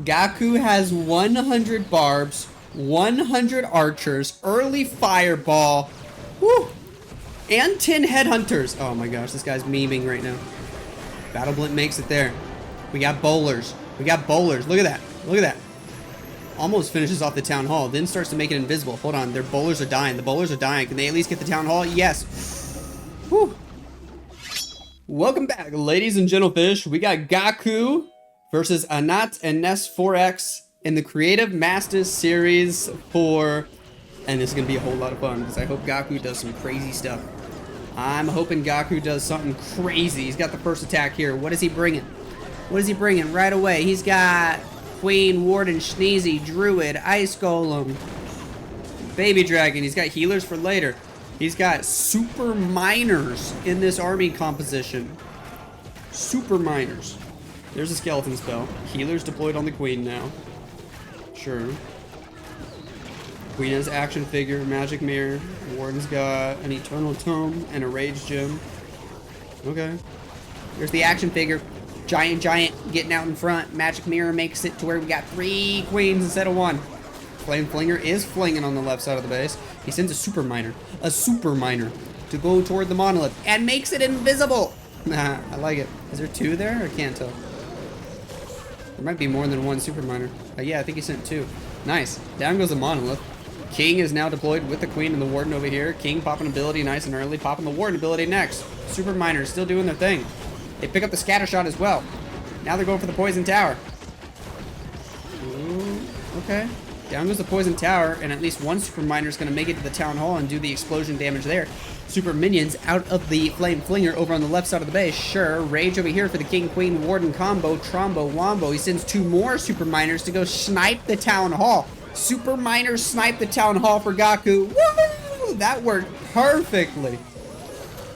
Gaku has 100 barbs, 100 archers, early fireball, woo, and 10 headhunters. Oh my gosh, this guy's memeing right now. Battle Blimp makes it there. We got bowlers. We got bowlers. Look at that. Look at that. Almost finishes off the town hall, then starts to make it invisible. Hold on, their bowlers are dying. The bowlers are dying. Can they at least get the town hall? Yes. Whew. Welcome back, ladies and gentlefish. We got Gaku versus Anat and Ness 4X in the Creative Masters Series 4. And this is going to be a whole lot of fun because I hope Gaku does some crazy stuff. I'm hoping Gaku does something crazy. He's got the first attack here. What is he bringing? What is he bringing right away? He's got Queen, Warden, Sneezy, Druid, Ice Golem, Baby Dragon. He's got healers for later. He's got super miners in this army composition. Super miners. There's a skeleton spell. Healers deployed on the Queen now. Sure. Queen has action figure, magic mirror. Warden's got an eternal tome and a rage gem. Okay. There's the action figure. Giant getting out in front. Magic mirror makes it to where we got 3 queens instead of 1. Flame Flinger is flinging on the left side of the base. He sends a super miner to go toward the monolith and makes it invisible. Nah, I like it. Is there 2 there? I can't tell. There might be more than 1 super miner. Yeah, I think he sent 2. Nice. Down goes the monolith. King is now deployed with the Queen and the Warden over here. King popping ability nice and early. Popping the Warden ability next. Super miners still doing their thing. They pick up the scatter shot as well. Now they're going for the poison tower. Ooh, okay. Down goes the poison tower, and at least 1 super miner is going to make it to the town hall and do the explosion damage there. Super minions out of the flame flinger over on the left side of the base. Sure, rage over here for the king, queen, warden combo, trombo, wombo. He sends 2 more super miners to go snipe the town hall. Super miners snipe the town hall for Gaku. Woo! That worked perfectly.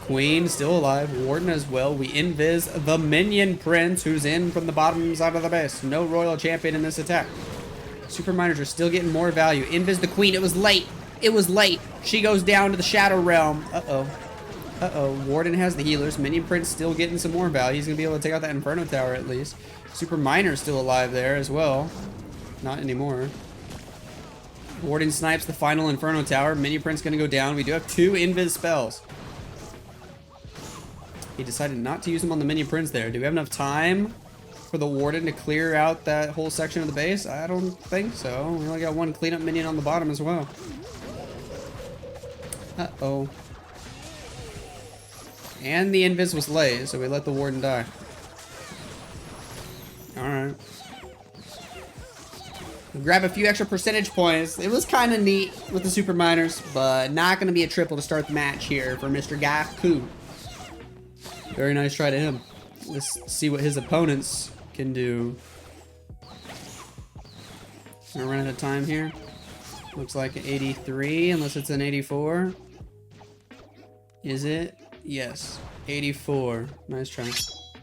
Queen still alive, Warden as well. We invis the minion prince who's in from the bottom side of the base. No royal champion in this attack. Super miners are still getting more value. Invis the Queen. It was late. It was late. She goes down to the shadow realm. Uh-oh. Uh-oh. Warden has the healers. Minion prince still getting some more value. He's going to be able to take out that inferno tower at least. Super miner's still alive there as well. Not anymore. Warden snipes the final inferno tower. Minion prince going to go down. We do have 2 invis spells. He decided not to use them on the minion prince there. Do we have enough time for the Warden to clear out that whole section of the base? I don't think so. We only got 1 cleanup minion on the bottom as well. Uh-oh. And the invis was late, so we let the Warden die. Alright. We'll grab a few extra percentage points. It was kind of neat with the super miners, but not going to be a triple to start the match here for Mr. Gaku. Very nice try to him. Let's see what his opponents can do. We're running out of time here. Looks like an 83, unless it's an 84. Is it? Yes. 84. Nice try.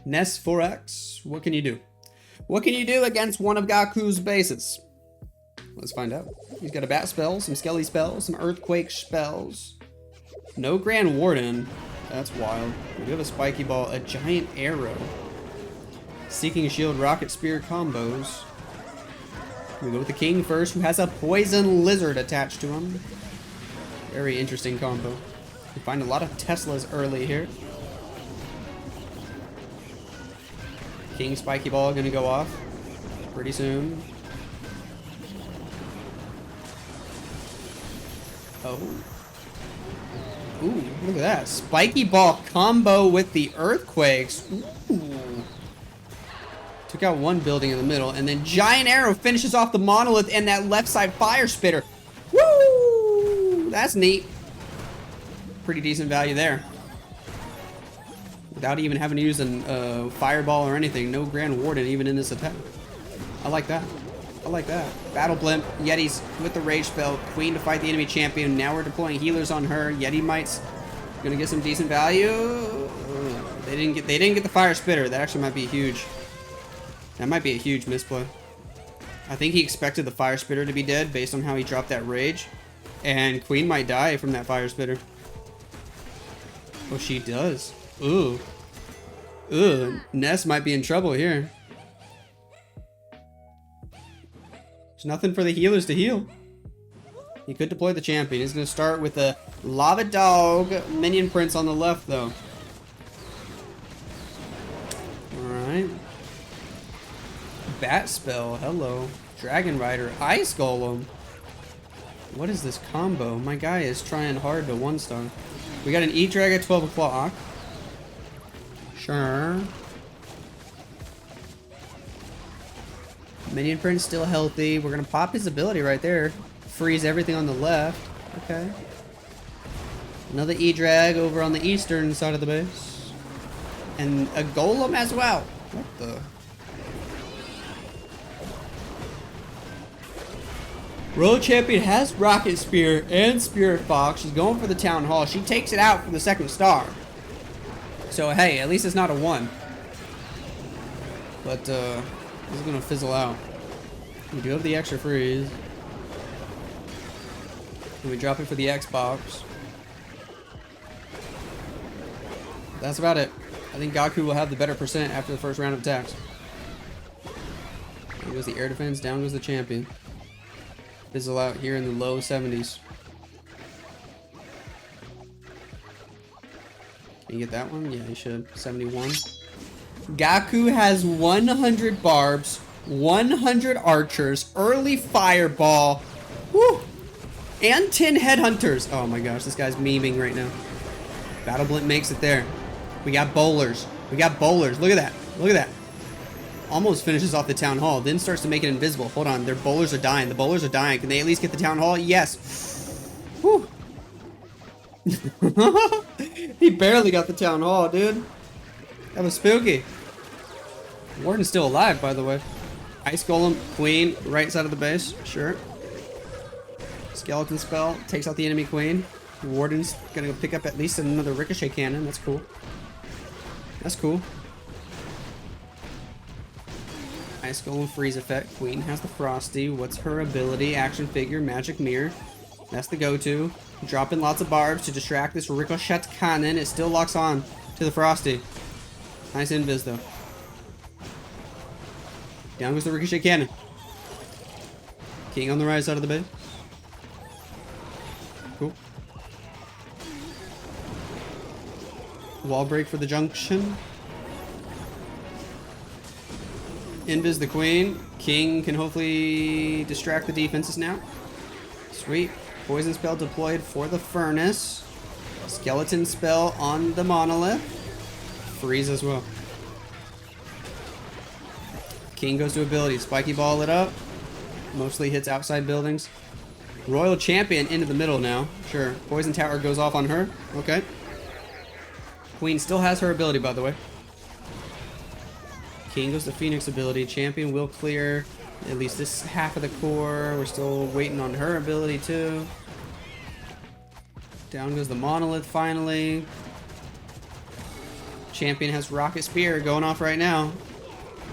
Ness 4X, what can you do? What can you do against one of Gaku's bases? Let's find out. He's got a bat spell, some skelly spells, some earthquake spells. No Grand Warden. That's wild. We do have a spiky ball, a giant arrow. Seeking shield, rocket spear combos. We go with the king first, who has a poison lizard attached to him. Very interesting combo. We find a lot of Teslas early here. King spiky ball gonna go off pretty soon. Oh. Ooh, look at that. Spiky ball combo with the earthquakes. Ooh. Took out 1 building in the middle, and then giant arrow finishes off the monolith and that left side fire spitter. Woo! That's neat. Pretty decent value there. Without even having to use a fireball or anything. No Grand Warden even in this attack. I like that. I like that. Battle Blimp, Yetis with the rage spell, Queen to fight the enemy champion. Now we're deploying healers on her. Yeti Mites gonna get some decent value. They didn't get the fire spitter. That actually might be huge. That might be a huge misplay. I think he expected the fire spitter to be dead based on how he dropped that rage. And Queen might die from that fire spitter. Oh, she does. Ooh. Ooh, Ness might be in trouble here. There's nothing for the healers to heal. He could deploy the champion. He's going to start with a Lava Dog minion prince on the left, though. Alright. Bat spell. Hello. Dragon Rider. Ice Golem. What is this combo? My guy is trying hard to 1-star. We got an E-Drag at 12 o'clock. Sure. Minion Prince still healthy. We're going to pop his ability right there. Freeze everything on the left. Okay. Another E-Drag over on the eastern side of the base. And a Golem as well. What the... Royal Champion has Rocket Spear and Spirit Fox. She's going for the Town Hall. She takes it out for the 2nd star. So, hey, at least it's not a 1. But, this is going to fizzle out. We do have the extra freeze. And we drop it for the Xbox. That's about it. I think Gaku will have the better percent after the first round of attacks. There goes the air defense. Down goes the champion. Fizzle out here in the low 70s. Can you get that one? Yeah, you should. 71. Gaku has 100 barbs, 100 archers, early fireball, woo, and 10 headhunters. Oh my gosh, this guy's memeing right now. Battle Blimp makes it there. We got bowlers. We got bowlers. Look at that. Look at that. Almost finishes off the Town Hall, then starts to make it invisible. Hold on, their bowlers are dying. The bowlers are dying. Can they at least get the Town Hall? Yes. Whew. He barely got the Town Hall, dude. That was spooky. Warden's still alive, by the way. Ice Golem, Queen, right side of the base. Sure. Skeleton spell takes out the enemy Queen. Warden's gonna go pick up at least another Ricochet Cannon. That's cool. That's cool. Ice Golem freeze effect. Queen has the Frosty. What's her ability? Action figure, magic mirror. That's the go-to. Dropping lots of barbs to distract this Ricochet Cannon. It still locks on to the Frosty. Nice invis though. Down goes the Ricochet Cannon. King on the right side of the base. Cool. Wall break for the junction. Invis the Queen. King can hopefully distract the defenses now. Sweet. Poison spell deployed for the furnace. Skeleton spell on the monolith. Freeze as well. King goes to ability. Spiky ball it up. Mostly hits outside buildings. Royal Champion into the middle now. Sure. Poison tower goes off on her. Okay. Queen still has her ability, by the way. King goes to Phoenix ability. Champion will clear at least this half of the core. We're still waiting on her ability too. Down goes the monolith finally. Champion has Rocket Spear going off right now.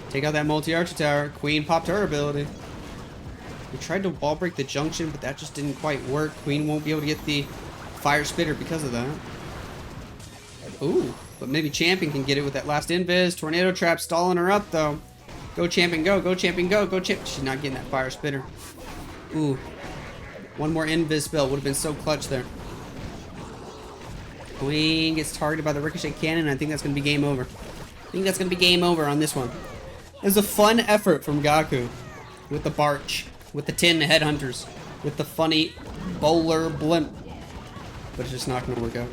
Take out that multi-archer tower. Queen popped her ability. We tried to wall break the junction, but that just didn't quite work. Queen won't be able to get the fire spitter because of that. Ooh. But maybe Champion can get it with that last invis. Tornado trap stalling her up though. Go Champion, go. Go Champion, go. Go Champion. She's not getting that fire spitter. Ooh. One more invis spell would have been so clutch there. Queen gets targeted by the Ricochet Cannon. I think that's going to be game over. I think that's going to be game over on this one. It was a fun effort from Gaku. With the BARCH. With the 10 headhunters. With the funny bowler blimp. But it's just not going to work out.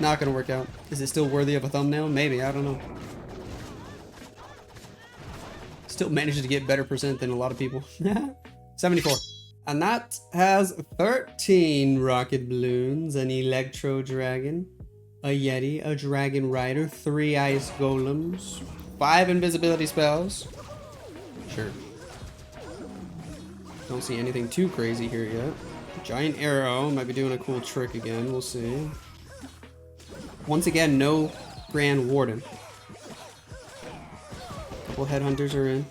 Not gonna work out. Is it still worthy of a thumbnail? Maybe, I don't know. Still manages to get better percent than a lot of people. 74. And that has 13 rocket balloons, an electro dragon, a yeti, a dragon rider, 3 ice golems, 5 invisibility spells. Sure. Don't see anything too crazy here yet. Giant arrow might be doing a cool trick again. We'll see. Once again, no Grand Warden. Couple headhunters are in.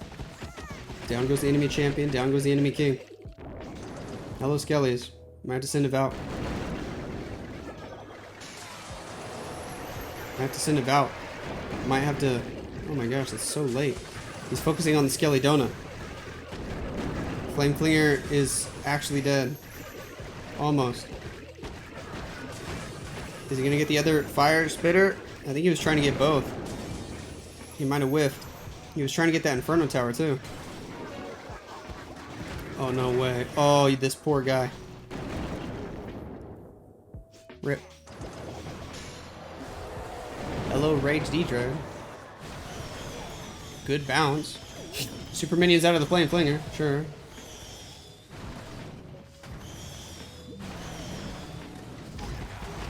Down goes the enemy champion. Down goes the enemy king. Hello, Skellies. Might have to send a Vout. Might have to send a Vout. Might have to... Oh my gosh, it's so late. He's focusing on the Skelly Donut. Flame Flinger is actually dead. Almost. Is he gonna get the other fire spitter? I think he was trying to get both. He might have whiffed. He was trying to get that Inferno Tower too. Oh, no way. Oh, this poor guy. Rip. Hello, Rage D-Drag. Good bounce. Super minions out of the Flame Flinger, sure.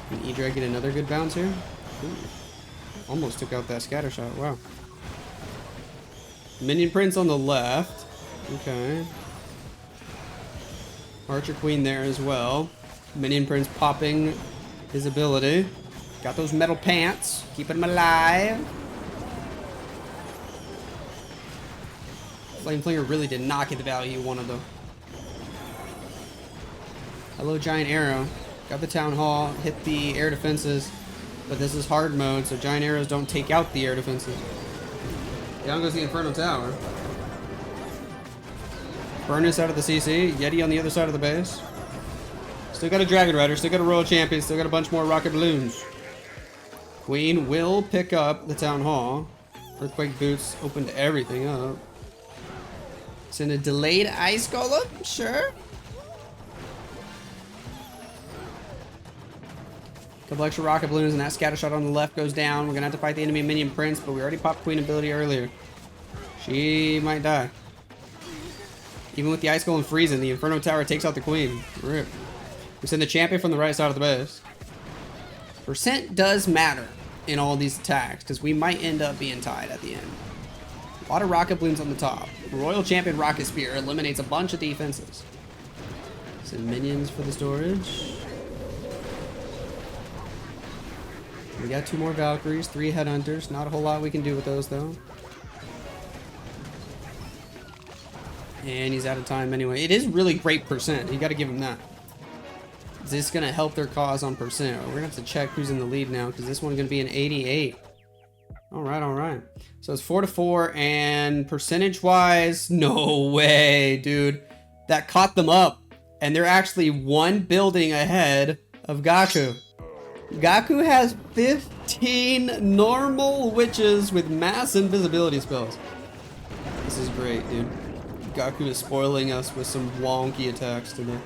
Can E-Drag get another good bounce here? Ooh. Almost took out that scatter shot, wow. Minion Prince on the left. Okay. Archer Queen there as well. Minion Prince popping his ability. Got those metal pants. Keeping him alive. Flame Flinger really did not get the value he wanted though. Hello, Giant Arrow. Got the Town Hall. Hit the air defenses. But this is hard mode, so Giant Arrows don't take out the air defenses. Down goes the Inferno Tower. Furnace out of the CC. Yeti on the other side of the base. Still got a Dragon Rider. Still got a Royal Champion. Still got a bunch more Rocket Balloons. Queen will pick up the Town Hall. Earthquake Boots opened everything up. Send a delayed Ice Golem? Sure. Couple extra Rocket Balloons and that Scatter Shot on the left goes down. We're gonna have to fight the enemy Minion Prince, but we already popped Queen ability earlier. She might die. Even with the Ice Golem freezing, the Inferno Tower takes out the Queen. Rip. We send the champion from the right side of the base. Percent does matter in all these attacks, because we might end up being tied at the end. A lot of Rocket Balloons on the top. Royal Champion Rocket Spear eliminates a bunch of defenses. Send minions for the storage. We got 2 more Valkyries, 3 Headhunters. Not a whole lot we can do with those, though. And he's out of time anyway. It is really great percent. You got to give him that. Is this going to help their cause on percent? We're going to have to check who's in the lead now, because this one's going to be an 88. All right, all right. So it's 4-4, and percentage-wise, no way, dude. That caught them up, and they're actually 1 building ahead of Gaku. Gaku has 15 normal witches with mass invisibility spells. This is great, dude. Gaku is spoiling us with some wonky attacks today.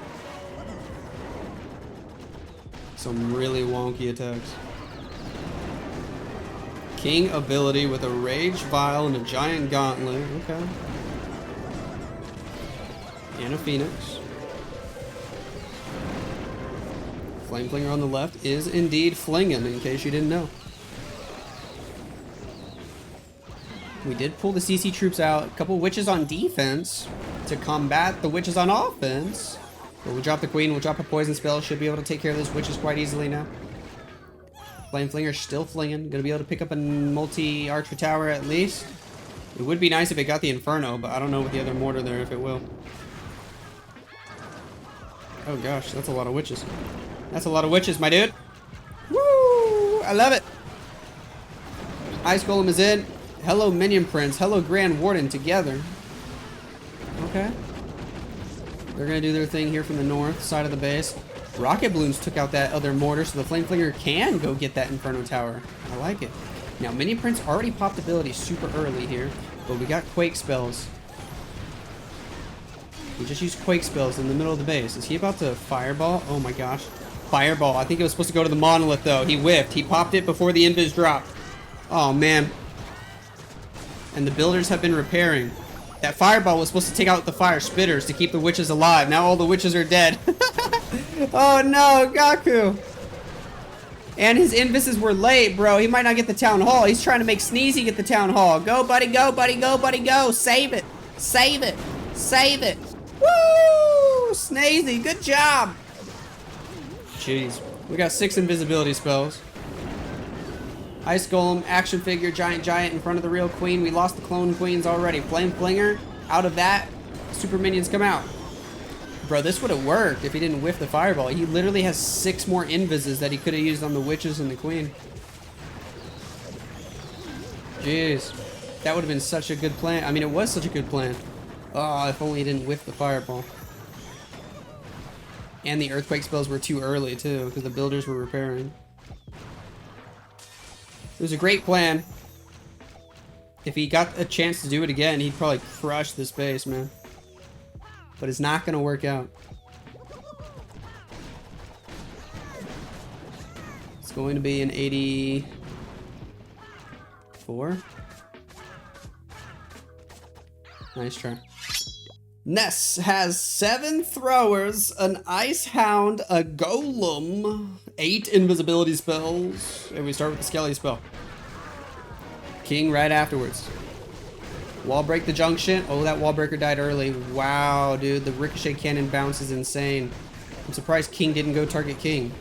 Some really wonky attacks. King ability with a Rage Vial and a Giant Gauntlet. Okay. And a Phoenix. Flame Flinger on the left is indeed flinging, in case you didn't know. We did pull the CC troops out. A couple witches on defense to combat the witches on offense. But we drop the Queen, we'll drop a poison spell. Should be able to take care of those witches quite easily now. Flame Flinger still flinging. Gonna be able to pick up a multi-archer tower at least. It would be nice if it got the Inferno, but I don't know with the other mortar there if it will. Oh gosh, that's a lot of witches. That's a lot of witches, my dude. Woo! I love it. Ice Golem is in. Hello, Minion Prince. Hello, Grand Warden together. Okay. They're going to do their thing here from the north side of the base. Rocket Balloons took out that other mortar, so the Flame Flinger can go get that Inferno Tower. I like it. Now, Minion Prince already popped ability super early here, but we got Quake spells. We just used Quake spells in the middle of the base. Is he about to Fireball? Oh my gosh. Fireball. I think it was supposed to go to the Monolith, though. He whiffed. He popped it before the Invis dropped. Oh, man. And the builders have been repairing. That Fireball was supposed to take out the Fire Spitters to keep the witches alive. Now all the witches are dead. Oh, no. Gaku. And his Invises were late, bro. He might not get the Town Hall. He's trying to make Sneezy get the Town Hall. Go, buddy. Go, buddy. Go, buddy. Go. Save it. Save it. Save it. Woo! Sneezy. Good job. Jeez. We got 6 invisibility spells. Ice Golem, action figure, giant in front of the real queen. We lost the clone queens already. Flame Flinger, out of that, super minions come out. Bro, this would have worked if he didn't whiff the fireball. He literally has 6 more invises that he could have used on the witches and the queen. Jeez. That would have been such a good plan. I mean, it was such a good plan. Oh, if only he didn't whiff the fireball. And the earthquake spells were too early too, because the builders were repairing. It was a great plan. If he got a chance to do it again, he'd probably crush this base, man. But it's not gonna work out. It's going to be an 84. Nice try. Ness has 7 throwers, an ice hound, a golem, 8 invisibility spells, and we start with the skelly spell. King right afterwards. Wall break the junction. Oh, that wall breaker died early. Wow, dude, the ricochet cannon bounce is insane. I'm surprised King didn't go target King.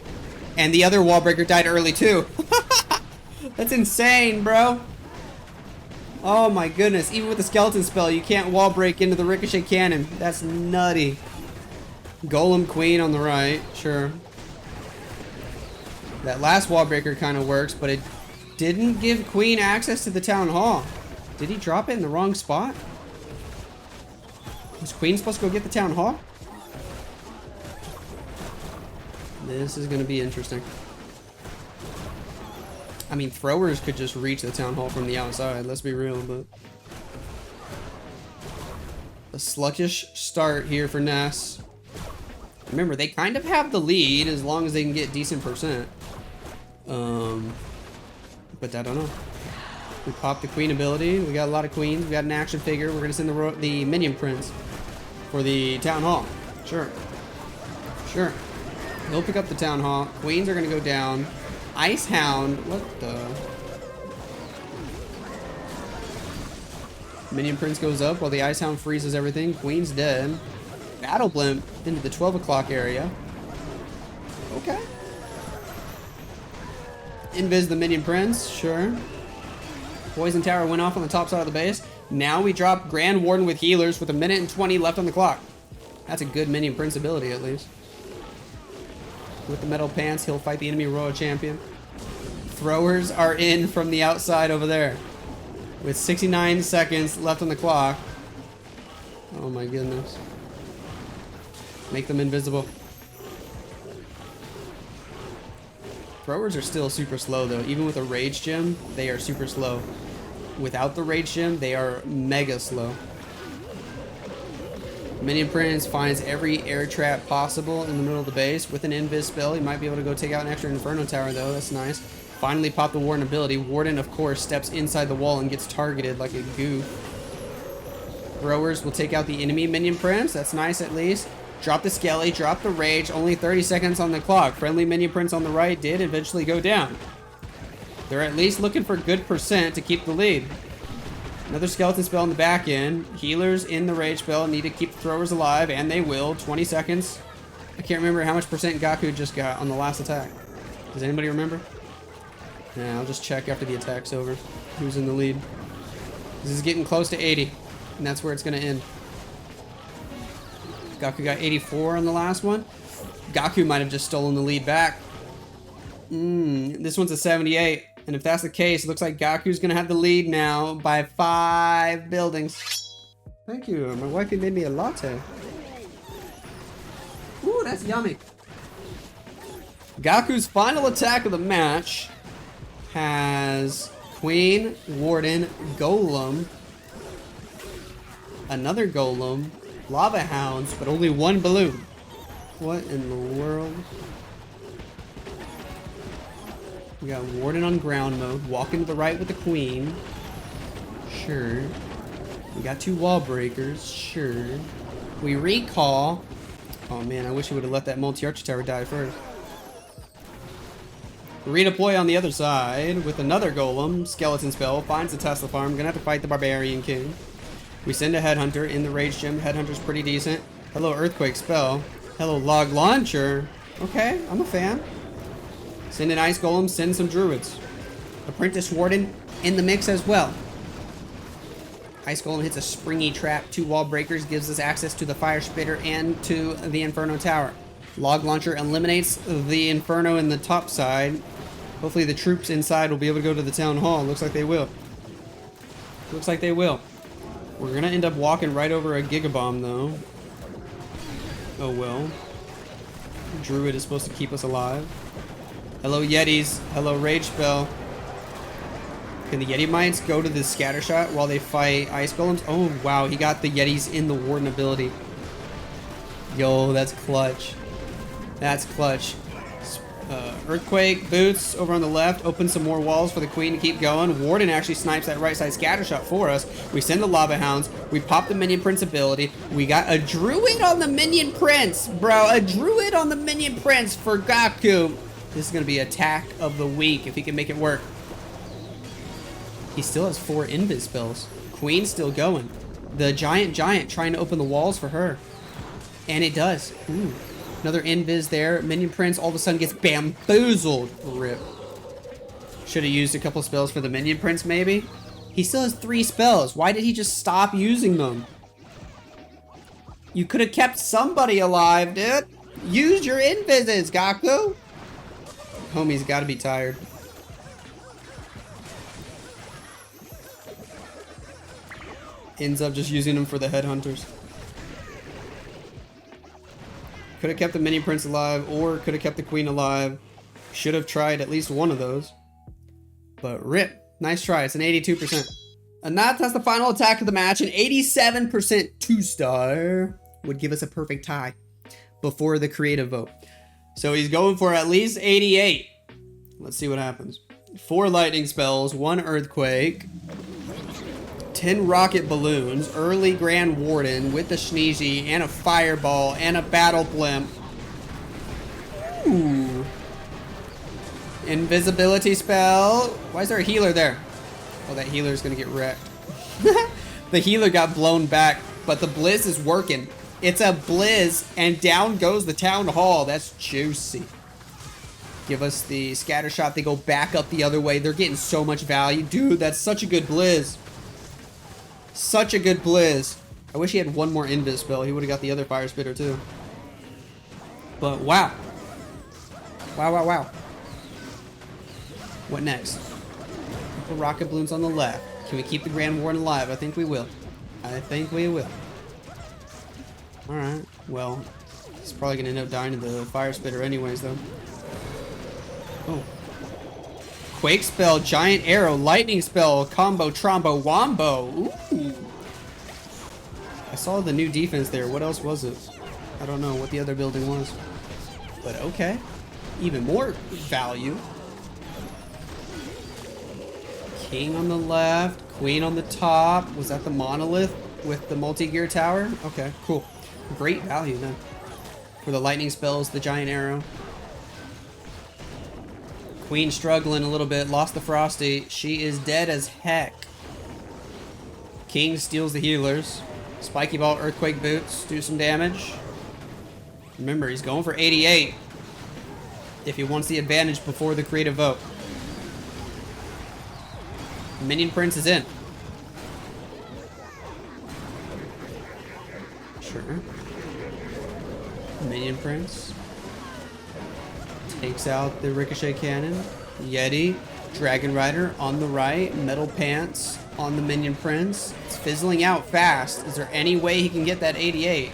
And the other wall breaker died early too. That's insane, bro. Oh my goodness, even with the skeleton spell, you can't wall break into the ricochet cannon. That's nutty. Golem queen on the right, sure. That last wall breaker kind of works, but it didn't give queen access to the town hall. Did he drop it in the wrong spot? Was queen supposed to go get the town hall? This is going to be interesting. I mean, throwers could just reach the town hall from the outside, let's be real, but... a sluggish start here for Ness. Remember, they kind of have the lead as long as they can get decent percent. But I don't know. We popped the queen ability. We got a lot of queens. We got an action figure. We're going to send the minion prince for the town hall. Sure. Sure. He'll pick up the town hall. Queens are going to go down. Ice Hound. What the? Minion Prince goes up while the Ice Hound freezes everything. Queen's dead. Battle Blimp into the 12 o'clock area. Okay. Invis the Minion Prince. Sure. Poison Tower went off on the top side of the base. Now we drop Grand Warden with healers with 1 minute and 20 left on the clock. That's a good Minion Prince ability at least. With the metal pants, he'll fight the enemy royal champion. Throwers are in from the outside over there. With 69 seconds left on the clock. Oh my goodness. Make them invisible. Throwers are still super slow though. Even with a rage gem, they are super slow. Without the rage gem, they are mega slow. Minion Prince finds every air trap possible in the middle of the base. With an invis spell, he might be able to go take out an extra Inferno Tower though. That's nice. Finally pop the Warden ability. Warden, of course, steps inside the wall and gets targeted like a goof. Throwers will take out the enemy Minion Prince. That's nice at least. Drop the Skelly, drop the Rage. Only 30 seconds on the clock. Friendly Minion Prince on the right did eventually go down. They're at least looking for good percent to keep the lead. Another skeleton spell in the back end. Healers in the rage spell need to keep the throwers alive, and they will. 20 seconds. I can't remember how much percent Gaku just got on the last attack. Does anybody remember? Yeah, I'll just check after the attack's over. Who's in the lead? This is getting close to 80, and that's where it's going to end. Gaku got 84 on the last one. Gaku might have just stolen the lead back. This one's a 78. And if that's the case, it looks like Gaku's gonna have the lead now by 5 buildings. Thank you. My wifey made me a latte. Ooh, that's yummy. Gaku's final attack of the match has Queen, Warden, Golem, another Golem, Lava Hounds, but only 1 balloon. What in the world? We got Warden on ground mode, walking to the right with the Queen. Sure. We got 2 wall breakers. Sure. We recall. Oh man, I wish he would have let that multi-archer tower die first. Redeploy on the other side with another Golem. Skeleton spell. Finds the Tesla farm. Gonna have to fight the Barbarian King. We send a Headhunter in the Rage Gem. Headhunter's pretty decent. Hello, Earthquake spell. Hello, Log Launcher. Okay, I'm a fan. Send an Ice Golem, send some Druids. Apprentice Warden in the mix as well. Ice Golem hits a springy trap, 2 wall breakers, gives us access to the Fire Spitter and to the Inferno Tower. Log Launcher eliminates the Inferno in the top side. Hopefully the troops inside will be able to go to the Town Hall. Looks like they will. Looks like they will. We're gonna end up walking right over a Gigabomb, though. Oh well. Druid is supposed to keep us alive. Hello, Yetis. Hello, Rage Spell. Can the Yeti Mites go to the Scatter Shot while they fight Ice Golems? Oh, wow. He got the Yetis in the Warden ability. Yo, that's clutch. That's clutch. Earthquake, Boots over on the left. Open some more walls for the Queen to keep going. Warden actually snipes that right side Scatter Shot for us. We send the Lava Hounds. We pop the Minion Prince ability. We got a Druid on the Minion Prince, bro. A Druid on the Minion Prince for Gaku. This is going to be attack of the week if he can make it work. He still has 4 invis spells. Queen's still going. The Giant trying to open the walls for her. And it does. Ooh. Another invis there. Minion Prince all of a sudden gets bamboozled. Rip. Should have used a couple spells for the Minion Prince, maybe. He still has 3 spells. Why did he just stop using them? You could have kept somebody alive, dude. Use your invises, Gaku. Homie's got to be tired. Ends up just using them for the headhunters. Could have kept the Minion Prince alive, or could have kept the Queen alive. Should have tried at least one of those. But rip. Nice try. It's an 82%. And that's the final attack of the match. An 87% 2-star would give us a perfect tie before the creative vote. So he's going for at least 88. Let's see what happens. 4 lightning spells, 1 earthquake, 10 rocket balloons, early Grand Warden with the Sneezy, and a fireball, and a battle blimp. Ooh. Invisibility spell. Why is there a healer there? Oh, that healer's gonna get wrecked. The healer got blown back, but the Blizz is working. It's a Blizz, and down goes the Town Hall. That's juicy. Give us the Scatter Shot. They go back up the other way. They're getting so much value. Dude, that's such a good Blizz. Such a good Blizz. I wish he had one more invis spell. He would have got the other Fire Spitter too. But wow. Wow. What next? Couple rocket balloons on the left. Can we keep the Grand Warden alive? I think we will. Alright, well, he's probably gonna end up dying to the Fire Spitter anyways though. Oh. Quake spell, Giant Arrow, Lightning spell, combo, trombo, wombo. Ooh. I saw the new defense there. What else was it? I don't know what the other building was. But okay. Even more value. King on the left, Queen on the top. Was that the Monolith with the multi-gear tower? Okay, cool. Great value then. For the lightning spells, the Giant Arrow. Queen struggling a little bit, lost the Frosty. She is dead as heck. King steals the healers. Spiky Ball, Earthquake Boots, do some damage. Remember, he's going for 88. If he wants the advantage before the creative vote. Minion Prince is in. Sure. Minion Prince. Takes out the Ricochet Cannon. Yeti. Dragon Rider on the right. Metal Pants on the Minion Prince. It's fizzling out fast. Is there any way he can get that 88?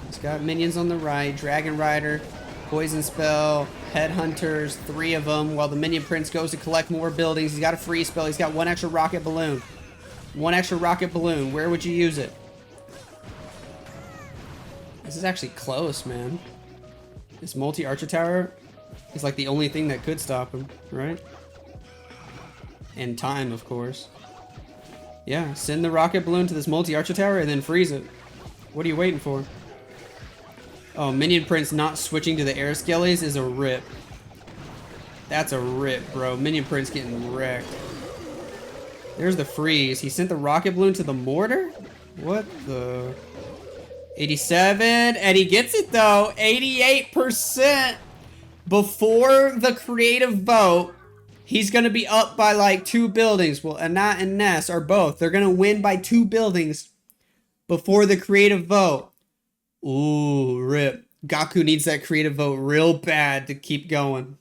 He's got minions on the right. Dragon Rider. Poison Spell. Headhunters. 3 of them. While the Minion Prince goes to collect more buildings. He's got a free spell. He's got 1 extra rocket balloon. 1 extra rocket balloon. Where would you use it? This is actually close, man. This multi-archer tower is like the only thing that could stop him, right? And time, of course. Yeah, send the rocket balloon to this multi-archer tower and then freeze it. What are you waiting for? Oh, Minion Prince not switching to the air skellies is a rip. That's a rip, bro. Minion Prince getting wrecked. There's the freeze. He sent the rocket balloon to the mortar? What the... 87, and he gets it though. 88%. Before the creative vote, he's gonna be up by like 2 buildings. Well, Anat and Ness are both. They're gonna win by 2 buildings before the creative vote. Ooh, rip. Gaku needs that creative vote real bad to keep going.